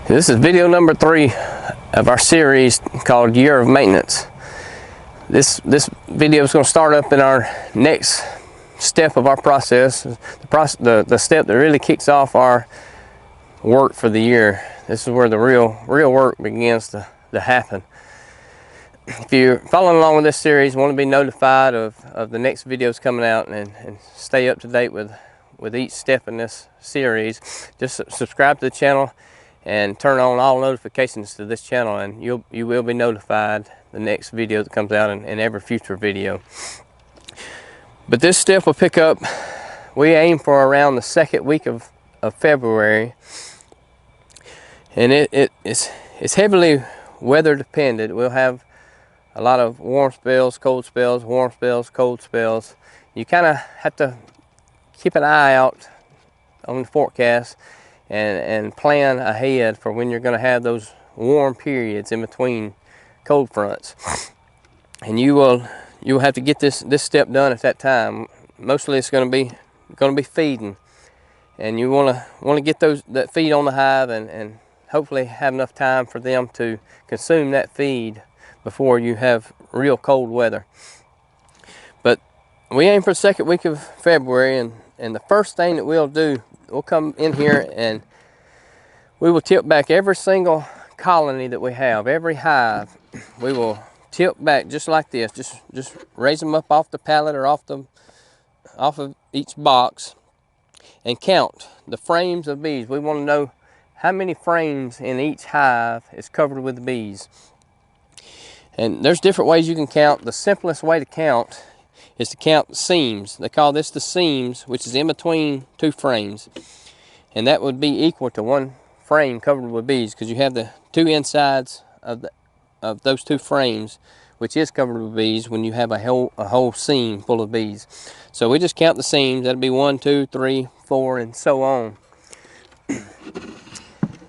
This is video number 3 of our series called Year of Maintenance. This video is going to start up in our next step of our process, the step that really kicks off our work for the year. This is where the real work begins to happen. If you're following along with this series, want to be notified of the next videos coming out and stay up to date with each step in this series, just subscribe to the channel and turn on all notifications to this channel, and you will be notified the next video that comes out and every future video. But this step will pick up, we aim for around the second week of February, and it's heavily weather dependent. We'll have a lot of warm spells, cold spells, warm spells, cold spells. You kind of have to keep an eye out on the forecast and plan ahead for when you're going to have those warm periods in between cold fronts. And you'll have to get this step done at that time. Mostly it's going to be feeding, and you want to get that feed on the hive and hopefully have enough time for them to consume that feed before you have real cold weather. But we aim for the second week of February, and the first thing that we'll do, we'll come in here and we will tip back every single colony that we have, every hive. We will tip back just like this, just raise them up off the pallet or off of each box and count the frames of bees. We want to know how many frames in each hive is covered with bees. And there's different ways you can count. The simplest way to count is to count the seams. They call this the seams, which is in between two frames. And that would be equal to one frame covered with bees, because you have the two insides of those two frames, which is covered with bees, when you have a whole seam full of bees. So we just count the seams. That'd be 1, 2, 3, 4, and so on.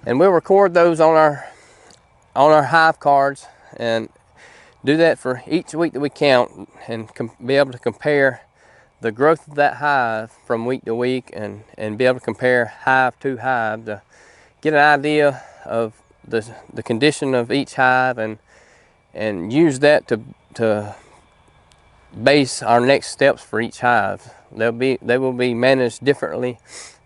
And we'll record those on our hive cards and do that for each week that we count, and be able to compare the growth of that hive from week to week, and be able to compare hive to hive to get an idea of the condition of each hive, and use that to base our next steps for each hive. They will be managed differently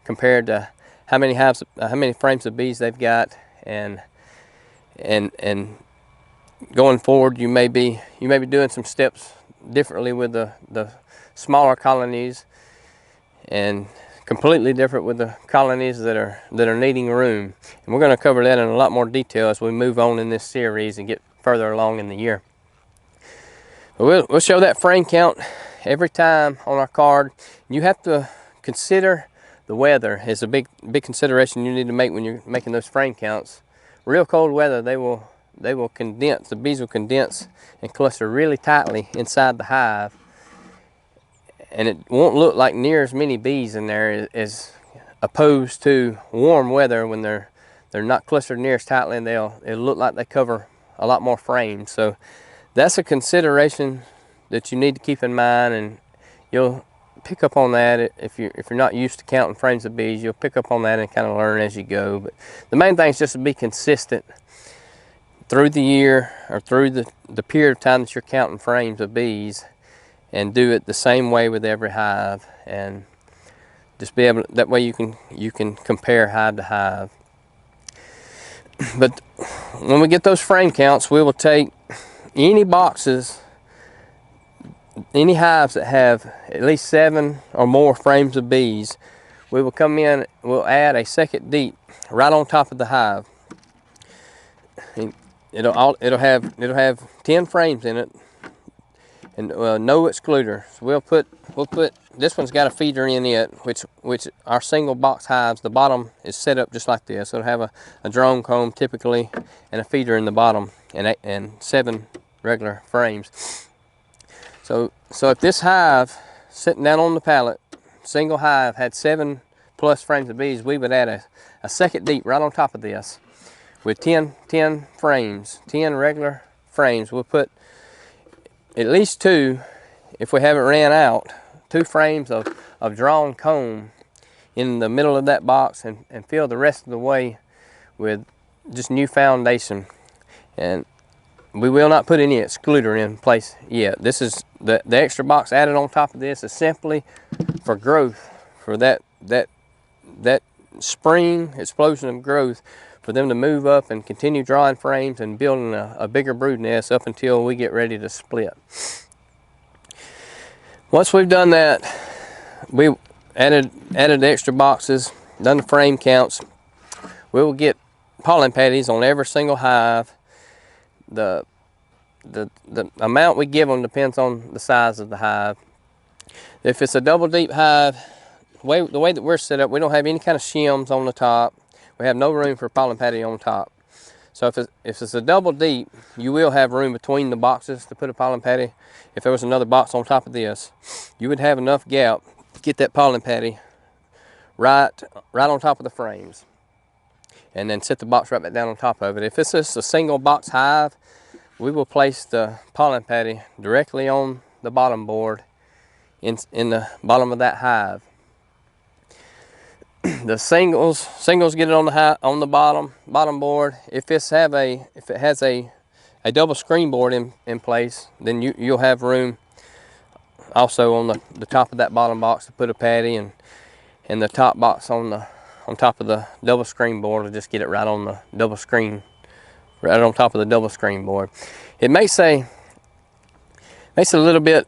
compared to how many frames of bees they've got, and going forward, you may be doing some steps differently with the smaller colonies, and completely different with the colonies that are needing room. And we're going to cover that in a lot more detail as we move on in this series and get further along in the year. But we'll show that frame count every time on our card. You have to consider the weather is a big consideration you need to make when you're making those frame counts. Real cold weather, they will condense, the bees will condense and cluster really tightly inside the hive, and it won't look like near as many bees in there as opposed to warm weather when they're not clustered near as tightly, and it'll look like they cover a lot more frames. So that's a consideration that you need to keep in mind, and you'll pick up on that if you're not used to counting frames of bees. You'll pick up on that and kind of learn as you go. But the main thing is just to be consistent through the year, or through the period of time that you're counting frames of bees, and do it the same way with every hive, and just be able to, that way you can compare hive to hive. But when we get those frame counts, we will take any boxes, any hives that have at least 7 or more frames of bees. We will come in, we'll add a second deep right on top of the hive. It'll have 10 frames in it, and no excluder. So we'll put this one's got a feeder in it, which our single box hives, the bottom is set up just like this. It'll have a drone comb typically, and a feeder in the bottom, and 7 regular frames. So if this hive sitting down on the pallet, single hive, had 7+ frames of bees, we would add a second deep right on top of this with 10 frames, 10 regular frames. We'll put at least 2, if we haven't ran out, 2 frames of drawn comb in the middle of that box, and fill the rest of the way with just new foundation, and we will not put any excluder in place yet. This is the extra box added on top of this is simply for growth, for that spring explosion of growth, for them to move up and continue drawing frames and building a bigger brood nest up until we get ready to split. Once we've done that, we added the extra boxes, done the frame counts, we will get pollen patties on every single hive. The amount we give them depends on the size of the hive. If it's a double deep hive, the way that we're set up, we don't have any kind of shims on the top. We have no room for pollen patty on top. So if it's a double deep, you will have room between the boxes to put a pollen patty. If there was another box on top of this, you would have enough gap to get that pollen patty right on top of the frames, and then set the box right back down on top of it. If it's just a single box hive, we will place the pollen patty directly on the bottom board in the bottom of that hive. The singles get it on the bottom board. If it has a double screen board in place, then you'll have room also on the top of that bottom box to put a patty, and the top box on top of the double screen board will just get it right on the double screen, right on top of the double screen board. It makes it a little bit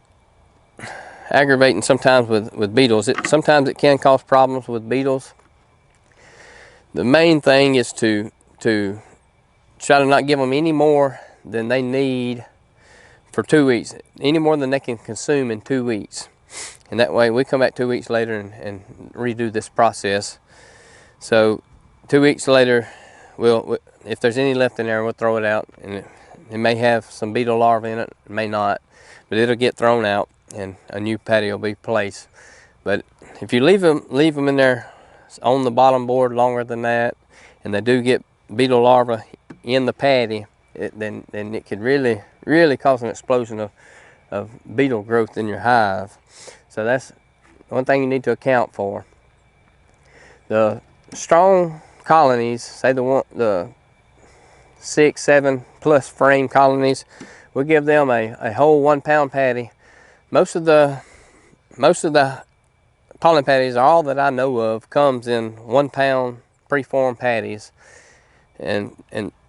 aggravating sometimes with beetles. Sometimes it can cause problems with beetles. The main thing is to try to not give them any more than they need for 2 weeks, any more than they can consume in 2 weeks. And that way we come back 2 weeks later and redo this process. So 2 weeks later, if there's any left in there, we'll throw it out, and it may have some beetle larvae in it, it may not, but it'll get thrown out and a new patty will be placed. But if you leave them in there on the bottom board longer than that, and they do get beetle larvae in the patty, then it could really cause an explosion of beetle growth in your hive. So that's one thing you need to account for. The strong colonies, say the 6, 7 plus frame colonies, we'll give them a whole 1 pound patty. Most of the pollen patties, all that I know of, comes in 1 pound preformed patties, and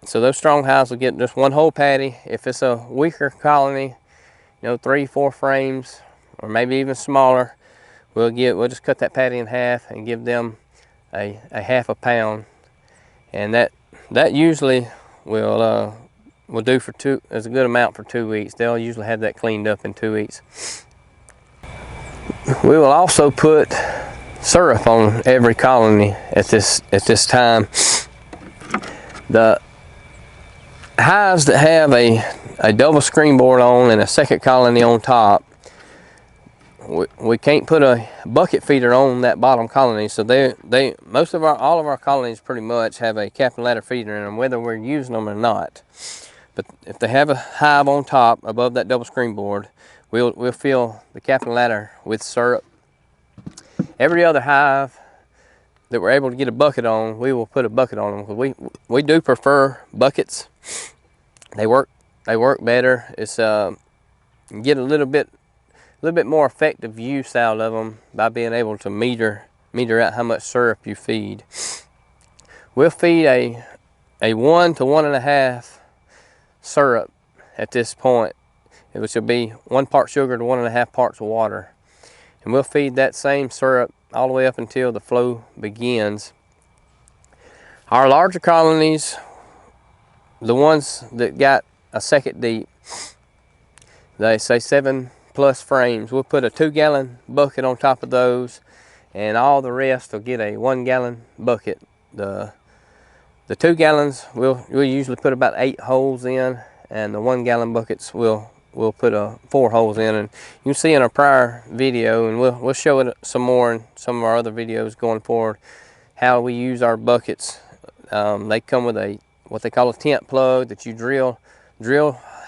so those strong hives will get just one whole patty. If it's a weaker colony, 3, 4 frames, or maybe even smaller, we'll just cut that patty in half and give them a half a pound, and that usually will do as a good amount for 2 weeks. They'll usually have that cleaned up in 2 weeks. We will also put syrup on every colony at this time. The hives that have a double screen board on and a second colony on top, we can't put a bucket feeder on that bottom colony. So all of our colonies pretty much have a cap and ladder feeder in them, whether we're using them or not. But if they have a hive on top above that double screen board, we'll fill the cap and ladder with syrup. Every other hive that we're able to get a bucket on, we will put a bucket on them, because we do prefer buckets. They work better. It's get a little bit more effective use out of them by being able to meter out how much syrup you feed. We'll feed a 1 to 1.5 syrup at this point, which will be 1 part sugar to 1.5 parts of water. And we'll feed that same syrup all the way up until the flow begins. Our larger colonies, the ones that got a second deep, they say 7 plus frames, we'll put a 2-gallon bucket on top of those, and all the rest will get a 1-gallon bucket. The 2 gallons we'll usually put about 8 holes in, and the 1-gallon buckets we'll put 4 holes in. And you can see in our prior video, and we'll show it some more in some of our other videos going forward, how we use our buckets. They come with what they call a tent plug that you drill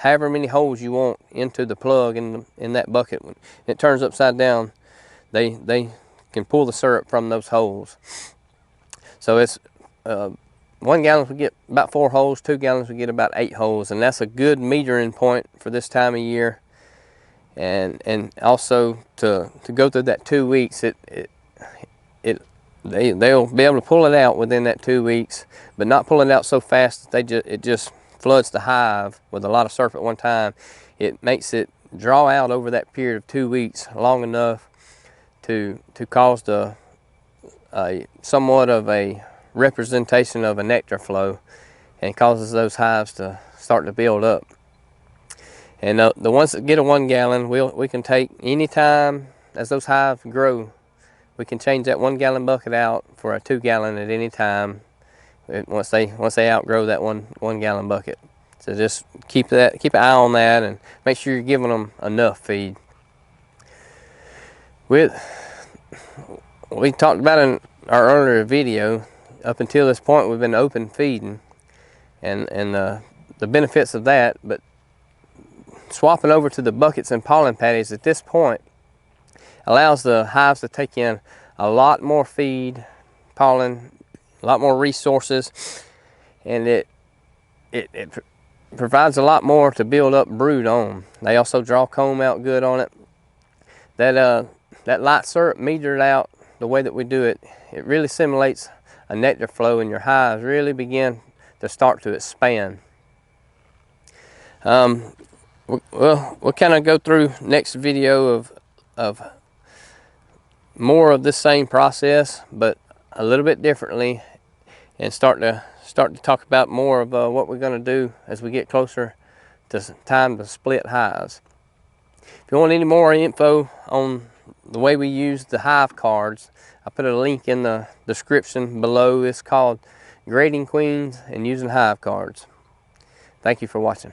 however many holes you want into the plug in that bucket. When it turns upside down, they can pull the syrup from those holes. So it's 1 gallon we get about 4 holes, 2 gallons we get about 8 holes, and that's a good metering point for this time of year. And also to go through that 2 weeks, they'll be able to pull it out within that 2 weeks, but not pull it out so fast that it just floods the hive with a lot of surf at one time. It makes it draw out over that period of 2 weeks long enough to cause somewhat of a representation of a nectar flow, and causes those hives to start to build up. And the ones that get a 1 gallon, we can take any time as those hives grow. We can change that 1 gallon bucket out for a 2 gallon at any time once they outgrow that one gallon bucket. So just keep an eye on that, and make sure you're giving them enough feed. We talked about in our earlier video, up until this point we've been open feeding and the benefits of that, but swapping over to the buckets and pollen patties at this point allows the hives to take in a lot more feed, pollen, a lot more resources, and it provides a lot more to build up brood on. They also draw comb out good on it. That light syrup metered out the way that we do it, it really simulates a nectar flow, and your hives really begin to start to expand. We'll kind of go through next video of more of this same process, but a little bit differently, and start to talk about more of what we're going to do as we get closer to time to split hives. If you want any more info on the way we use the Hive Cards, I put a link in the description below. It's called Grading Queens and Using Hive Cards. Thank you for watching.